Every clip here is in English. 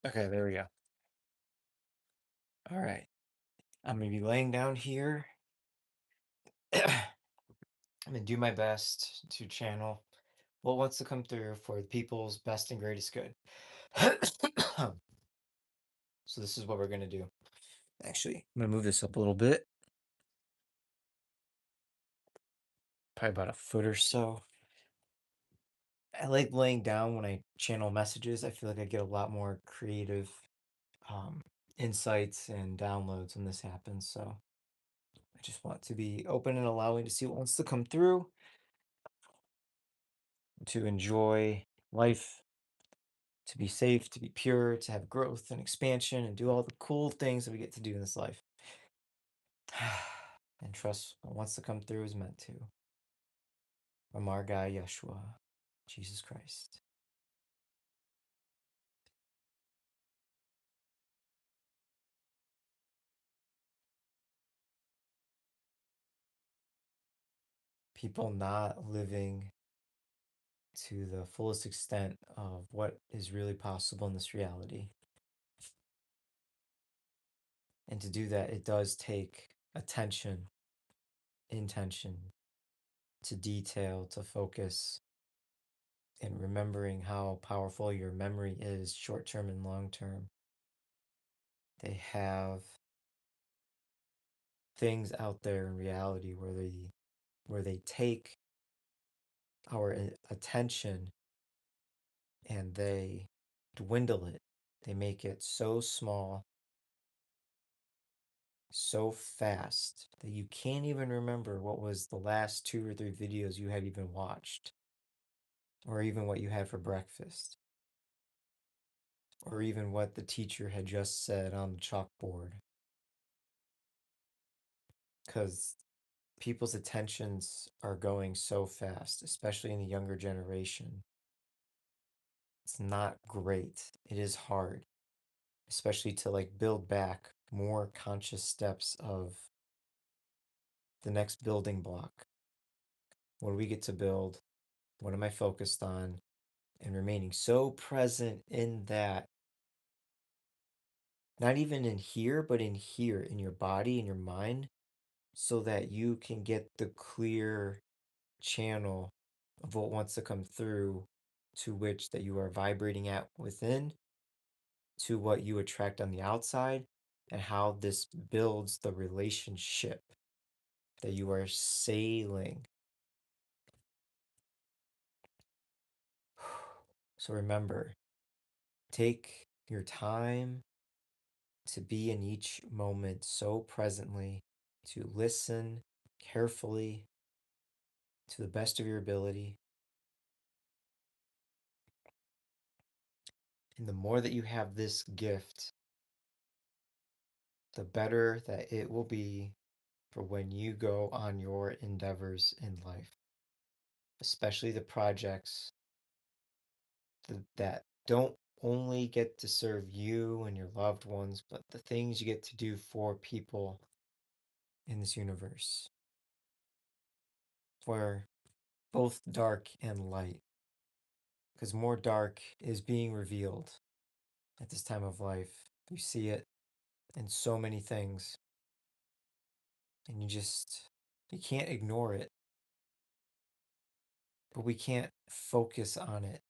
Okay, there we go. All right. I'm going to be laying down here. I'm going to do my best to channel what wants to come through for the people's best and greatest good. So this is what we're going to do. Actually, I'm going to move this up a little bit. Probably about a foot or so. I like laying down when I channel messages. I feel like I get a lot more creative insights and downloads when this happens. So I just want to be open and allowing to see what wants to come through, to enjoy life, to be safe, to be pure, to have growth and expansion, and do all the cool things that we get to do in this life. And trust what wants to come through is meant to. From our Guy Yeshua, Jesus Christ. People not living to the fullest extent of what is really possible in this reality. And to do that, it does take attention, intention, to detail, to focus, and remembering how powerful your memory is, short term and long term. They have things out there in reality where they take our attention and they dwindle it. They make it so small, so fast that you can't even remember what was the last 2 or 3 videos you had even watched, or even what you had for breakfast, or even what the teacher had just said on the chalkboard. Because people's attentions are going so fast, especially in the younger generation. It's not great. It is hard, especially to like build back more conscious steps of the next building block. What do we get to build? What am I focused on? And remaining so present in that, not even in here, but in here, in your body, in your mind, so that you can get the clear channel of what wants to come through, to which that you are vibrating at within, to what you attract on the outside, and how this builds the relationship that you are sailing. So remember, take your time to be in each moment so presently, to listen carefully to the best of your ability. And the more that you have this gift, the better that it will be for when you go on your endeavors in life, especially the projects that don't only get to serve you and your loved ones, but the things you get to do for people in this universe, for both dark and light, because more dark is being revealed at this time of life. You see it in so many things, and you can't ignore it, but we can't focus on it.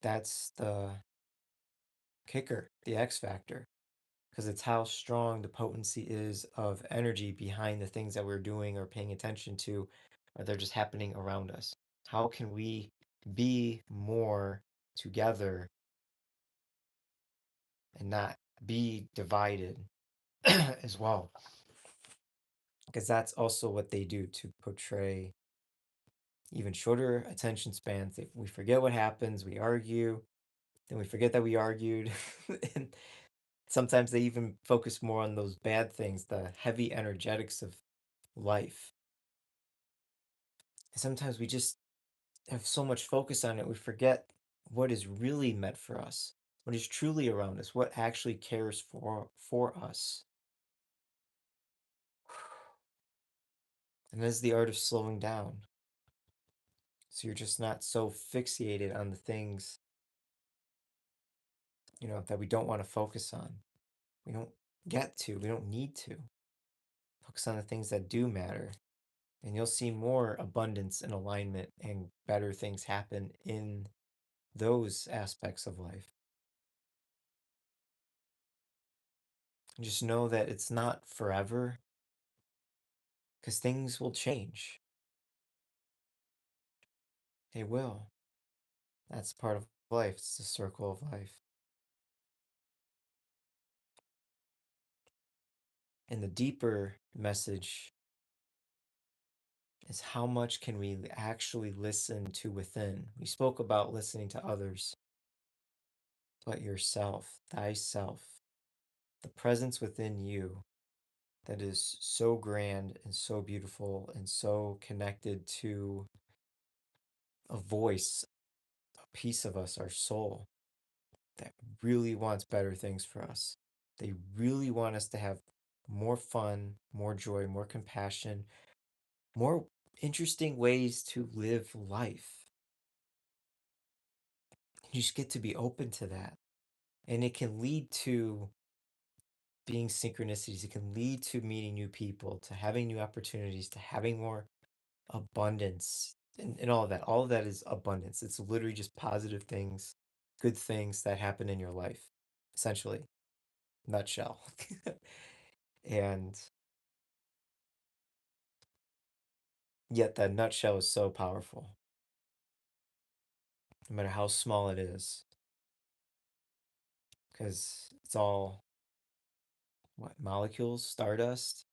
That's the kicker, the X factor, because it's how strong the potency is of energy behind the things that we're doing or paying attention to, or they're just happening around us. How can we be more together and not be divided as well? Because that's also what they do to portray even shorter attention spans. We forget what happens, we argue, then we forget that we argued. And sometimes they even focus more on those bad things, the heavy energetics of life. And sometimes we just have so much focus on it, we forget what is really meant for us, what is truly around us, what actually cares for us. And that is the art of slowing down. So you're just not so fixated on the things that we don't want to focus on. We don't we don't need to. Focus on the things that do matter. And you'll see more abundance and alignment and better things happen in those aspects of life. And just know that it's not forever because things will change. They will. That's part of life. It's the circle of life. And the deeper message is how much can we actually listen to within? We spoke about listening to others, but yourself, thyself, the presence within you that is so grand and so beautiful and so connected to a voice, a piece of us, our soul, that really wants better things for us. They really want us to have more fun, more joy, more compassion, more interesting ways to live life. You just get to be open to that. And it can lead to being synchronicities. It can lead to meeting new people, to having new opportunities, to having more abundance and all of that. All of that is abundance. It's literally just positive things, good things that happen in your life, essentially, nutshell. And yet that nutshell is so powerful, no matter how small it is, because it's all what molecules, stardust,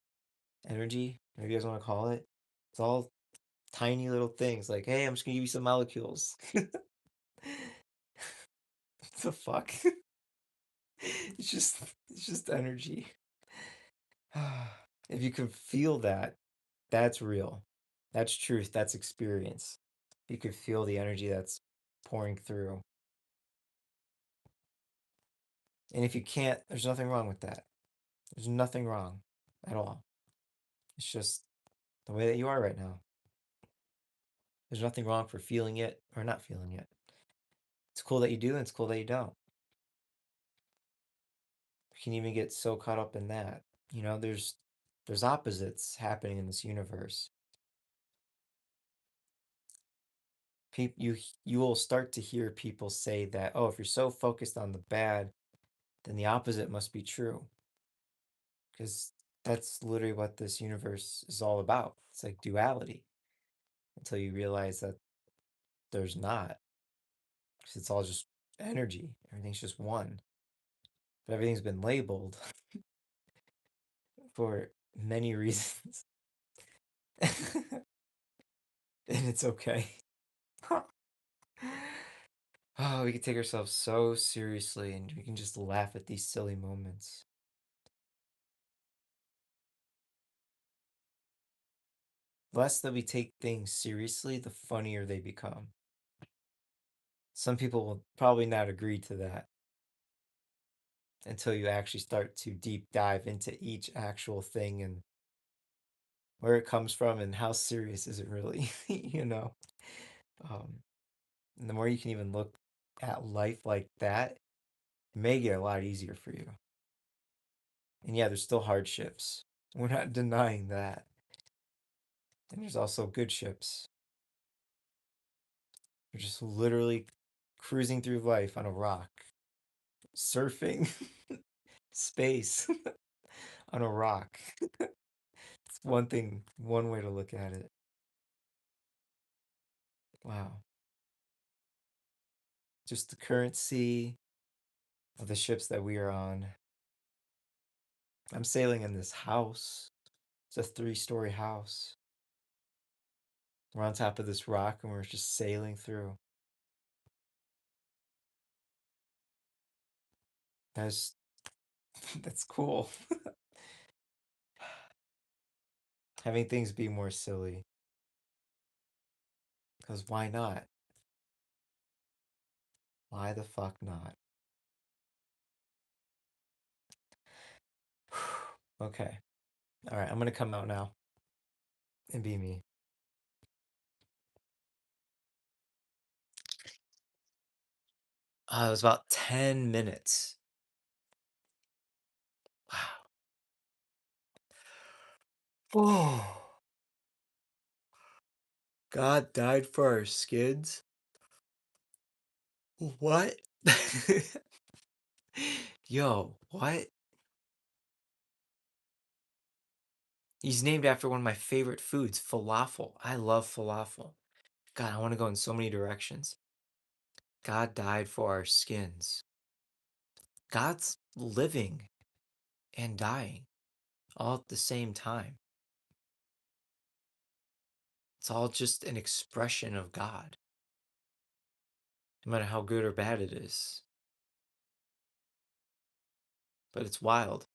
energy, whatever you guys want to call it. It's all tiny little things like, hey, I'm just gonna give you some molecules. The fuck? It's just energy. If you can feel that, that's real. That's truth. That's experience. You can feel the energy that's pouring through. And if you can't, there's nothing wrong with that. There's nothing wrong at all. It's just the way that you are right now. There's nothing wrong for feeling it or not feeling it. It's cool that you do, and it's cool that you don't. You can even get so caught up in that. There's opposites happening in this universe. You will start to hear people say that, oh, if you're so focused on the bad, then the opposite must be true. Because that's literally what this universe is all about. It's like duality until you realize that there's not. Because it's all just energy. Everything's just one. But everything's been labeled for many reasons. And it's okay. Oh, we can take ourselves so seriously and we can just laugh at these silly moments. The less that we take things seriously, the funnier they become. Some people will probably not agree to that until you actually start to deep dive into each actual thing and where it comes from and how serious is it really, you know? Um, and the more you can even look at life like that, it may get a lot easier for you. And yeah, there's still hardships. We're not denying that. And there's also good ships. You're just literally cruising through life on a rock, surfing space on a rock. It's one thing, one way to look at it. Wow. Just the currency of the ships that we are on. I'm sailing in this house. It's a 3-story house. We're on top of this rock and we're just sailing through. That's that's cool. Having things be more silly. Because why not? Why the fuck not? Okay. All right, I'm gonna come out now and be me. It was about 10 minutes. Wow. Oh, God died for our skins? What? Yo, what? He's named after one of my favorite foods, falafel. I love falafel. God, I want to go in so many directions. God died for our skins. God's living and dying all at the same time. It's all just an expression of God, no matter how good or bad it is. But it's wild.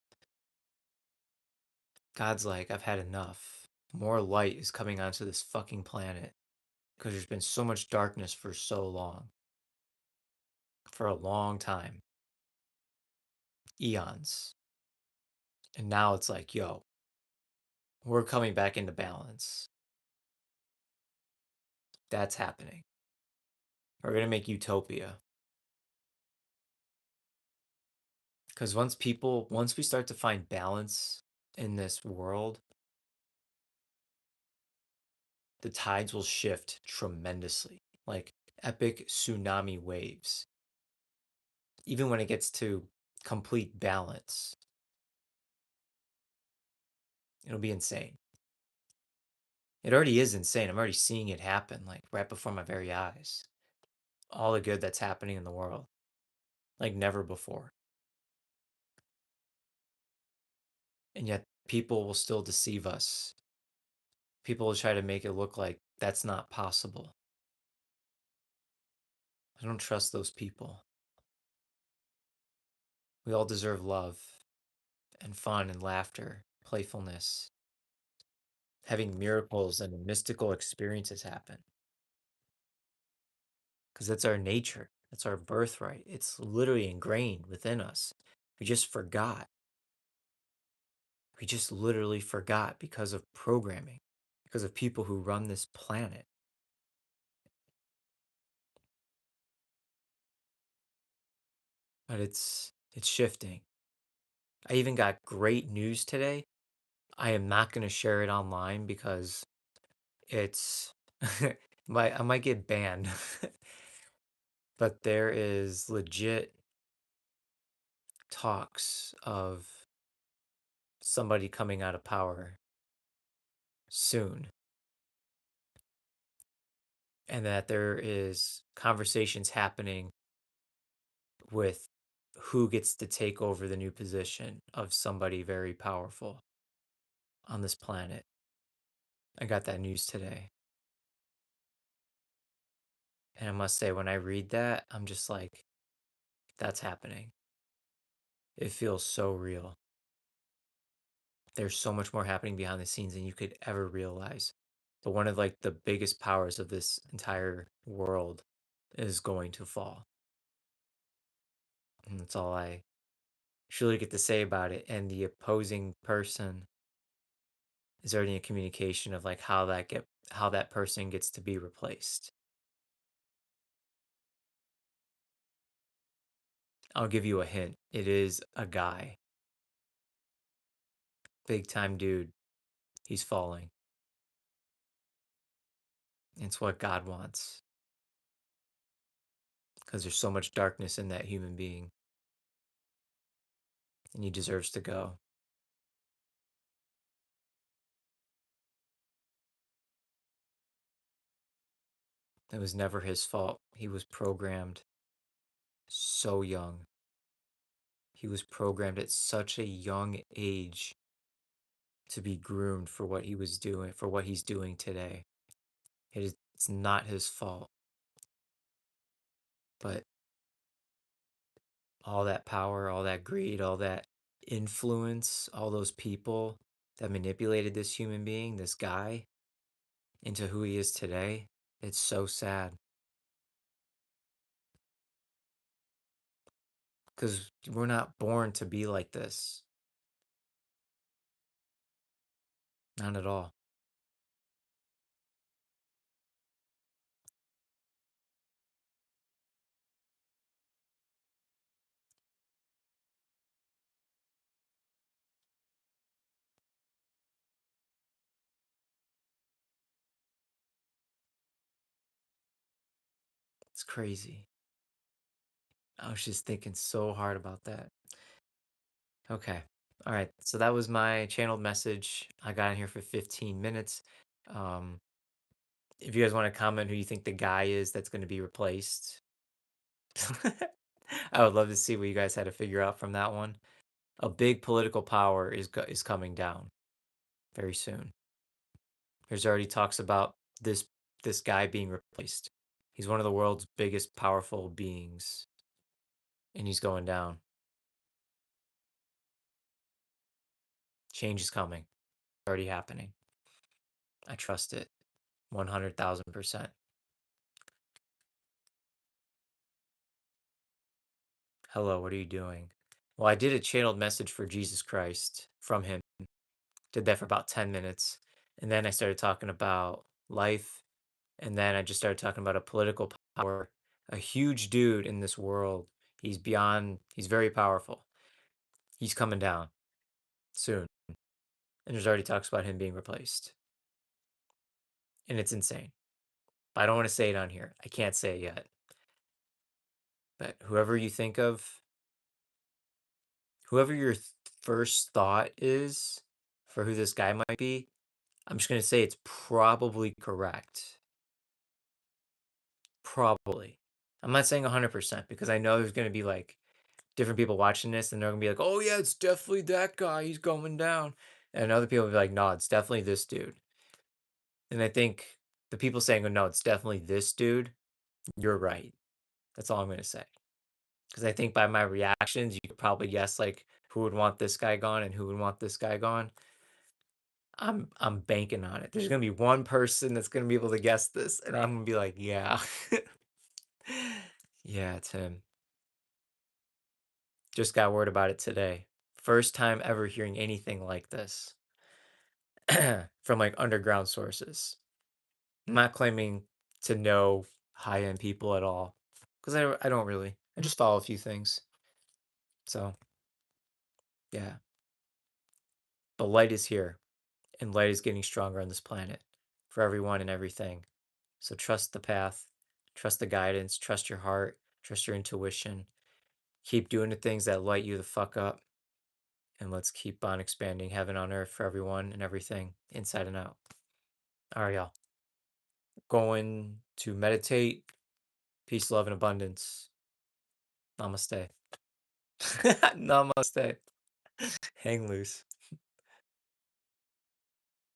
God's like, I've had enough. More light is coming onto this fucking planet because there's been so much darkness for so long, for a long time, eons. And now it's like, yo, we're coming back into balance. That's happening. We're going to make utopia. Because once we start to find balance in this world, the tides will shift tremendously, like epic tsunami waves. Even when it gets to complete balance, it'll be insane. It already is insane. I'm already seeing it happen, like right before my very eyes. All the good that's happening in the world, like never before. And yet, people will still deceive us. People will try to make it look like that's not possible. I don't trust those people. We all deserve love and fun and laughter, playfulness, having miracles and mystical experiences happen. Because that's our nature, that's our birthright. It's literally ingrained within us. We just forgot. We just literally forgot because of programming, because of people who run this planet. But it's shifting. I even got great news today. I am not going to share it online because it's I might get banned. But there is legit talks of somebody coming out of power soon, and that there is conversations happening with who gets to take over the new position of somebody very powerful on this planet. I got that news today. And I must say, when I read that, I'm just like, that's happening. It feels so real. There's so much more happening behind the scenes than you could ever realize. But one of like the biggest powers of this entire world is going to fall. And that's all I truly get to say about it. And the opposing person is already in communication of like how that person gets to be replaced. I'll give you a hint. It is a guy. Big time dude. He's falling. It's what God wants. Because there's so much darkness in that human being. And he deserves to go. It was never his fault. He was programmed so young. He was programmed at such a young age to be groomed for what he was doing, for what he's doing today. It's not his fault. But all that power, all that greed, all that influence, all those people that manipulated this human being, this guy, into who he is today, it's so sad. Because we're not born to be like this. Not at all. crazy. I was just thinking so hard about that. Okay. All right. So that was my channeled message. I got in here for 15 minutes. Um, if you guys want to comment who you think the guy is that's going to be replaced, I would love to see what you guys had to figure out from that one. A big political power is coming down very soon. There's already talks about this guy being replaced. He's one of the world's biggest powerful beings, and he's going down. Change is coming. Already happening. I trust it 100,000%. Hello, what are you doing? Well, I did a channeled message for Jesus Christ from him. Did that for about 10 minutes. And then I started talking about life. And then I just started talking about a political power, a huge dude in this world. He's very powerful. He's coming down soon. And there's already talks about him being replaced. And it's insane. But I don't want to say it on here. I can't say it yet. But whoever you think of, whoever your first thought is for who this guy might be, I'm just going to say it's probably correct. Probably. I'm not saying 100% because I know there's going to be like different people watching this and they're going to be like, oh, yeah, it's definitely that guy. He's going down. And other people will be like, no, it's definitely this dude. And I think the people saying, oh, no, it's definitely this dude, you're right. That's all I'm going to say. Because I think by my reactions, you could probably guess like who would want this guy gone and who would want this guy gone. I'm banking on it. There's gonna be one person that's gonna be able to guess this, and I'm gonna be like, yeah. Yeah, it's him. Just got word about it today. First time ever hearing anything like this from like underground sources. I'm not claiming to know high-end people at all. Because I don't really. I just follow a few things. So yeah. But light is here. And light is getting stronger on this planet for everyone and everything. So trust the path, trust the guidance, trust your heart, trust your intuition. Keep doing the things that light you the fuck up. And let's keep on expanding heaven on earth for everyone and everything, inside and out. All right, y'all. Going to meditate, peace, love, and abundance. Namaste. Namaste. Hang loose.